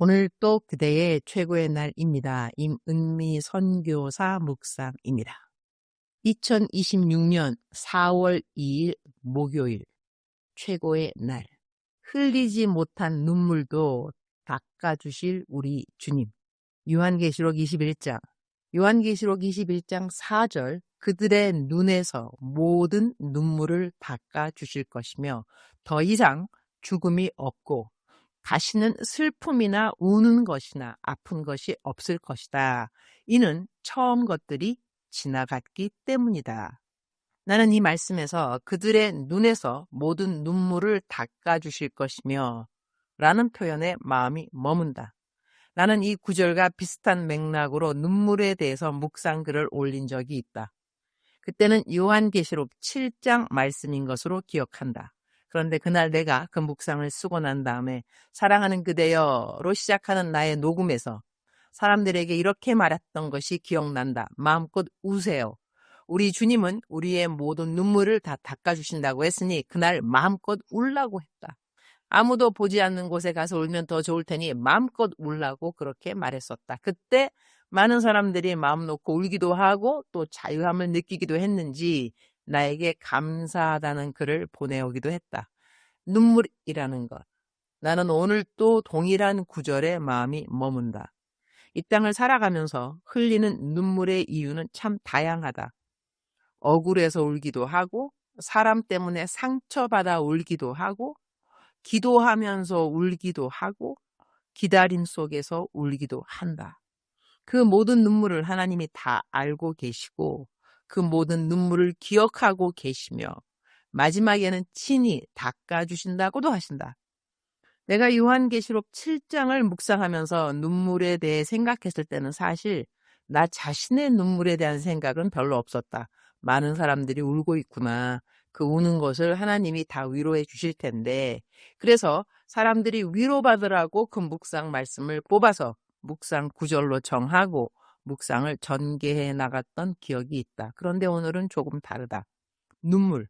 오늘 또 그대의 최고의 날입니다. 임은미 선교사 묵상입니다. 2026년 4월 2일 목요일 최고의 날. 흘리지 못한 눈물도 닦아주실 우리 주님. 요한계시록 21장 4절 그들의 눈에서 모든 눈물을 닦아주실 것이며 더 이상 죽음이 없고 다시는 슬픔이나 우는 것이나 아픈 것이 없을 것이다. 이는 처음 것들이 지나갔기 때문이다. 나는 이 말씀에서 그들의 눈에서 모든 눈물을 닦아주실 것이며 라는 표현에 마음이 머문다. 나는 이 구절과 비슷한 맥락으로 눈물에 대해서 묵상글을 올린 적이 있다. 그때는 요한계시록 7장 말씀인 것으로 기억한다. 그런데 그날 내가 그 묵상을 쓰고 난 다음에 사랑하는 그대여로 시작하는 나의 녹음에서 사람들에게 이렇게 말했던 것이 기억난다. 마음껏 우세요. 우리 주님은 우리의 모든 눈물을 다 닦아주신다고 했으니 그날 마음껏 울라고 했다. 아무도 보지 않는 곳에 가서 울면 더 좋을 테니 마음껏 울라고 그렇게 말했었다. 그때 많은 사람들이 마음 놓고 울기도 하고 또 자유함을 느끼기도 했는지 나에게 감사하다는 글을 보내오기도 했다. 눈물이라는 것. 나는 오늘 또 동일한 구절에 마음이 머문다. 이 땅을 살아가면서 흘리는 눈물의 이유는 참 다양하다. 억울해서 울기도 하고 사람 때문에 상처받아 울기도 하고 기도하면서 울기도 하고 기다림 속에서 울기도 한다. 그 모든 눈물을 하나님이 다 알고 계시고 그 모든 눈물을 기억하고 계시며 마지막에는 친히 닦아주신다고도 하신다. 내가 요한계시록 7장을 묵상하면서 눈물에 대해 생각했을 때는 사실 나 자신의 눈물에 대한 생각은 별로 없었다. 많은 사람들이 울고 있구나. 그 우는 것을 하나님이 다 위로해 주실 텐데 그래서 사람들이 위로받으라고 그 묵상 말씀을 뽑아서 묵상 구절로 정하고 묵상을 전개해 나갔던 기억이 있다. 그런데 오늘은 조금 다르다. 눈물.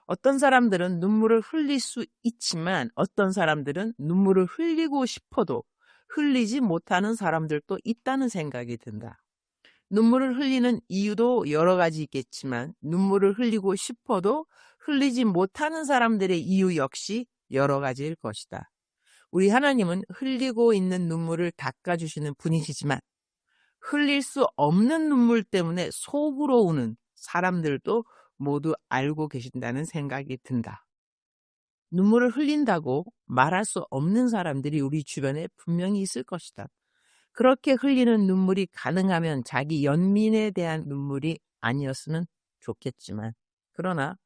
어떤 사람들은 눈물을 흘릴 수 있지만 어떤 사람들은 눈물을 흘리고 싶어도 흘리지 못하는 사람들도 있다는 생각이 든다. 눈물을 흘리는 이유도 여러 가지 있겠지만 눈물을 흘리고 싶어도 흘리지 못하는 사람들의 이유 역시 여러 가지일 것이다. 우리 하나님은 흘리고 있는 눈물을 닦아주시는 분이시지만 흘릴 수 없는 눈물 때문에 속으로 우는 사람들도 모두 알고 계신다는 생각이 든다. 눈물을 흘린다고 말할 수 없는 사람들이 우리 주변에 분명히 있을 것이다. 그렇게 흘리는 눈물이 가능하면 자기 연민에 대한 눈물이 아니었으면 좋겠지만 그러나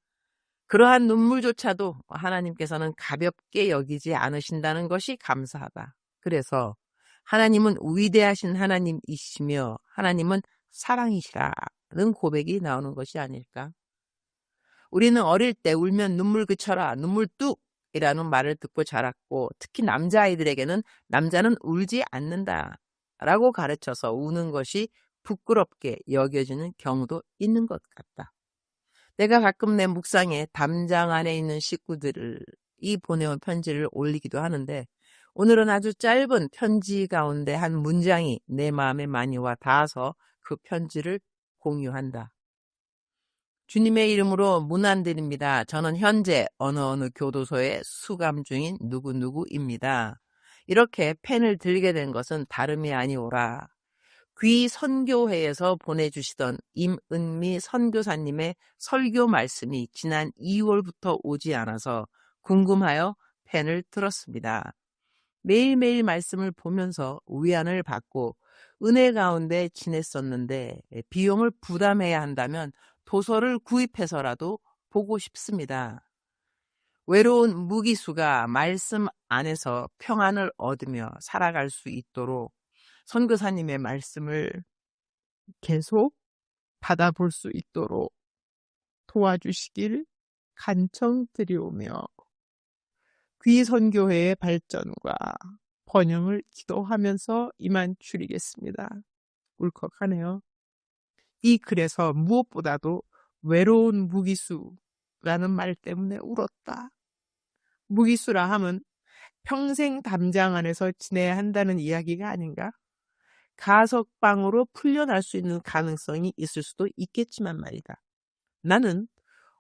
그러한 눈물조차도 하나님께서는 가볍게 여기지 않으신다는 것이 감사하다. 그래서 하나님은 위대하신 하나님이시며 하나님은 사랑이시라는 고백이 나오는 것이 아닐까. 우리는 어릴 때 울면 눈물 그쳐라, 눈물 뚝이라는 말을 듣고 자랐고 특히 남자아이들에게는 남자는 울지 않는다 라고 가르쳐서 우는 것이 부끄럽게 여겨지는 경우도 있는 것 같다. 내가 가끔 내 묵상에 담장 안에 있는 식구들이 보내온 편지를 올리기도 하는데 오늘은 아주 짧은 편지 가운데 한 문장이 내 마음에 많이 와 닿아서 그 편지를 공유한다. 주님의 이름으로 문안드립니다. 저는 현재 어느 교도소에 수감 중인 누구누구입니다. 이렇게 펜을 들게 된 것은 다름이 아니오라. 귀 선교회에서 보내주시던 임은미 선교사님의 설교 말씀이 지난 2월부터 오지 않아서 궁금하여 펜을 들었습니다. 매일매일 말씀을 보면서 위안을 받고 은혜 가운데 지냈었는데 비용을 부담해야 한다면 도서를 구입해서라도 보고 싶습니다. 외로운 무기수가 말씀 안에서 평안을 얻으며 살아갈 수 있도록 선교사님의 말씀을 계속 받아볼 수 있도록 도와주시길 간청드리오며 귀선교회의 발전과 번영을 기도하면서 이만 줄이겠습니다. 울컥하네요. 이 글에서 무엇보다도 외로운 무기수라는 말 때문에 울었다. 무기수라 함은 평생 담장 안에서 지내야 한다는 이야기가 아닌가? 가석방으로 풀려날 수 있는 가능성이 있을 수도 있겠지만 말이다. 나는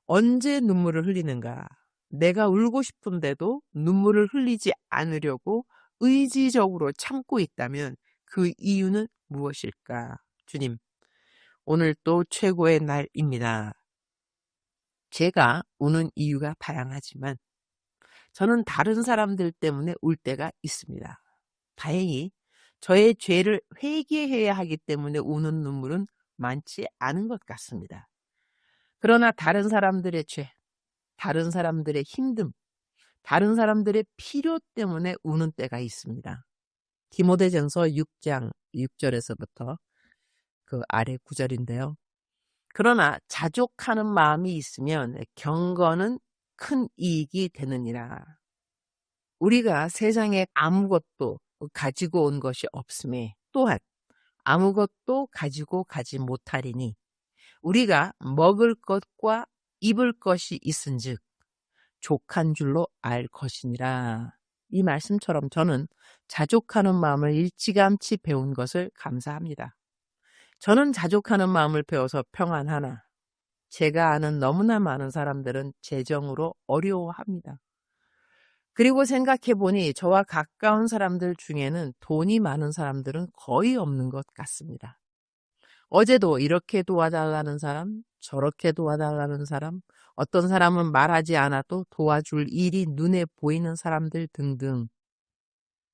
언제 눈물을 흘리는가? 내가 울고 싶은데도 눈물을 흘리지 않으려고 의지적으로 참고 있다면 그 이유는 무엇일까? 주님, 오늘 또 최고의 날입니다. 제가 우는 이유가 다양하지만 저는 다른 사람들 때문에 울 때가 있습니다. 다행히 저의 죄를 회개해야 하기 때문에 우는 눈물은 많지 않은 것 같습니다. 그러나 다른 사람들의 죄, 다른 사람들의 힘듦, 다른 사람들의 필요 때문에 우는 때가 있습니다. 디모데전서 6장 6절에서부터 그 아래 9절인데요. 그러나 자족하는 마음이 있으면 경건은 큰 이익이 되느니라. 우리가 세상에 아무것도 가지고 온 것이 없음에 또한 아무것도 가지고 가지 못하리니 우리가 먹을 것과 입을 것이 있은즉 족한 줄로 알 것이니라. 이 말씀처럼 저는 자족하는 마음을 일찌감치 배운 것을 감사합니다. 저는 자족하는 마음을 배워서 평안하나 제가 아는 너무나 많은 사람들은 재정으로 어려워합니다. 그리고 생각해보니 저와 가까운 사람들 중에는 돈이 많은 사람들은 거의 없는 것 같습니다. 어제도 이렇게 도와달라는 사람, 저렇게 도와달라는 사람, 어떤 사람은 말하지 않아도 도와줄 일이 눈에 보이는 사람들 등등.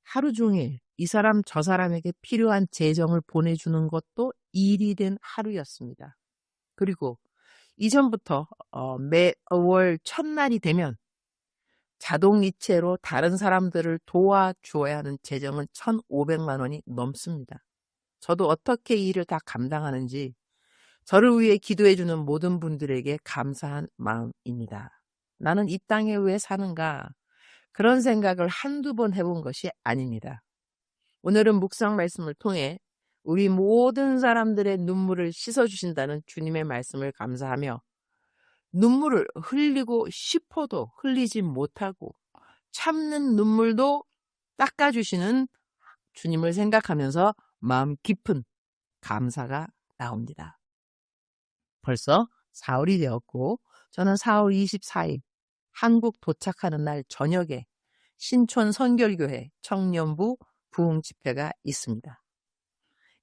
하루 종일 이 사람 저 사람에게 필요한 재정을 보내주는 것도 일이 된 하루였습니다. 그리고 이전부터 매월 첫날이 되면 자동이체로 다른 사람들을 도와줘야 하는 재정은 1,500만 원이 넘습니다. 저도 어떻게 이 일을 다 감당하는지 저를 위해 기도해주는 모든 분들에게 감사한 마음입니다. 나는 이 땅에 왜 사는가? 그런 생각을 한두 번 해본 것이 아닙니다. 오늘은 묵상 말씀을 통해 우리 모든 사람들의 눈물을 씻어주신다는 주님의 말씀을 감사하며 눈물을 흘리고 싶어도 흘리지 못하고 참는 눈물도 닦아주시는 주님을 생각하면서 마음 깊은 감사가 나옵니다. 벌써 4월이 되었고 저는 4월 24일 한국 도착하는 날 저녁에 신촌 선결교회 청년부 부흥 집회가 있습니다.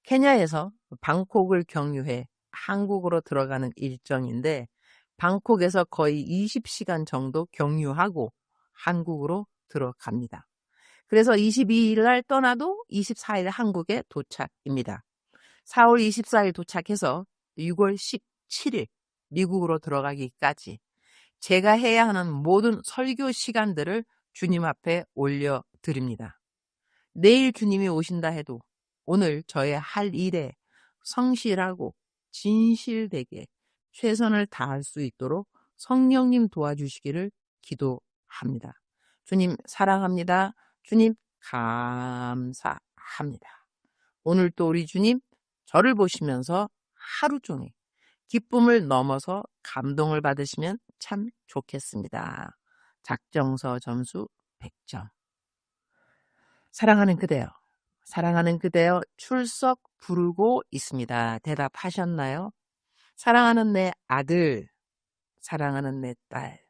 케냐에서 방콕을 경유해 한국으로 들어가는 일정인데 방콕에서 거의 20시간 정도 경유하고 한국으로 들어갑니다. 그래서 22일 날 떠나도 24일 한국에 도착입니다. 4월 24일 도착해서 6월 17일 미국으로 들어가기까지 제가 해야 하는 모든 설교 시간들을 주님 앞에 올려드립니다. 내일 주님이 오신다 해도 오늘 저의 할 일에 성실하고 진실되게 최선을 다할 수 있도록 성령님 도와주시기를 기도합니다. 주님 사랑합니다. 주님 감사합니다. 오늘 또 우리 주님 저를 보시면서 하루 종일 기쁨을 넘어서 감동을 받으시면 참 좋겠습니다. 작정서 점수 100점. 사랑하는 그대여, 사랑하는 그대여 출석 부르고 있습니다. 대답하셨나요? 사랑하는 내 아들, 사랑하는 내 딸,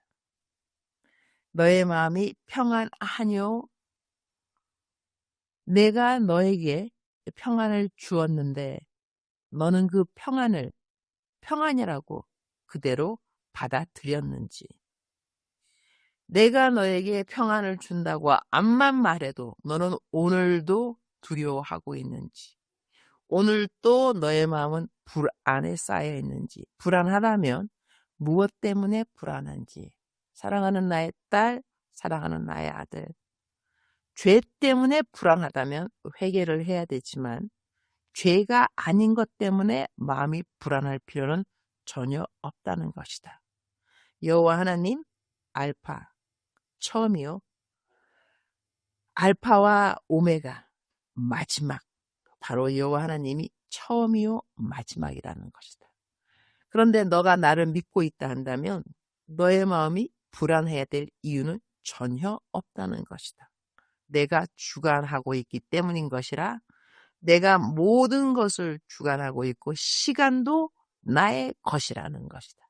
너의 마음이 평안하뇨? 내가 너에게 평안을 주었는데 너는 그 평안을 평안이라고 그대로 받아들였는지, 내가 너에게 평안을 준다고 앞만 말해도 너는 오늘도 두려워하고 있는지, 오늘 또 너의 마음은 불안에 쌓여 있는지, 불안하다면 무엇 때문에 불안한지, 사랑하는 나의 딸, 사랑하는 나의 아들, 죄 때문에 불안하다면 회개를 해야 되지만 죄가 아닌 것 때문에 마음이 불안할 필요는 전혀 없다는 것이다. 여호와 하나님, 알파, 처음이요, 알파와 오메가, 마지막, 바로 여호와 하나님이 처음이요 마지막이라는 것이다. 그런데 너가 나를 믿고 있다 한다면 너의 마음이 불안해야 될 이유는 전혀 없다는 것이다. 내가 주관하고 있기 때문인 것이라 내가 모든 것을 주관하고 있고 시간도 나의 것이라는 것이다.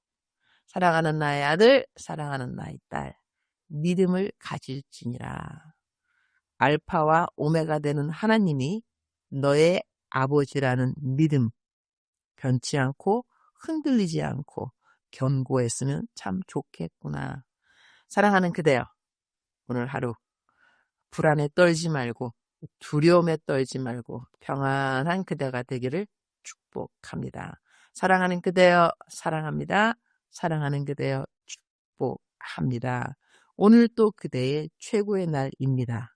사랑하는 나의 아들, 사랑하는 나의 딸, 믿음을 가질지니라. 알파와 오메가 되는 하나님이 너의 아버지라는 믿음, 변치 않고 흔들리지 않고 견고했으면 참 좋겠구나. 사랑하는 그대여, 오늘 하루 불안에 떨지 말고 두려움에 떨지 말고 평안한 그대가 되기를 축복합니다. 사랑하는 그대여 사랑합니다. 사랑하는 그대여 축복합니다. 오늘 또 그대의 최고의 날입니다.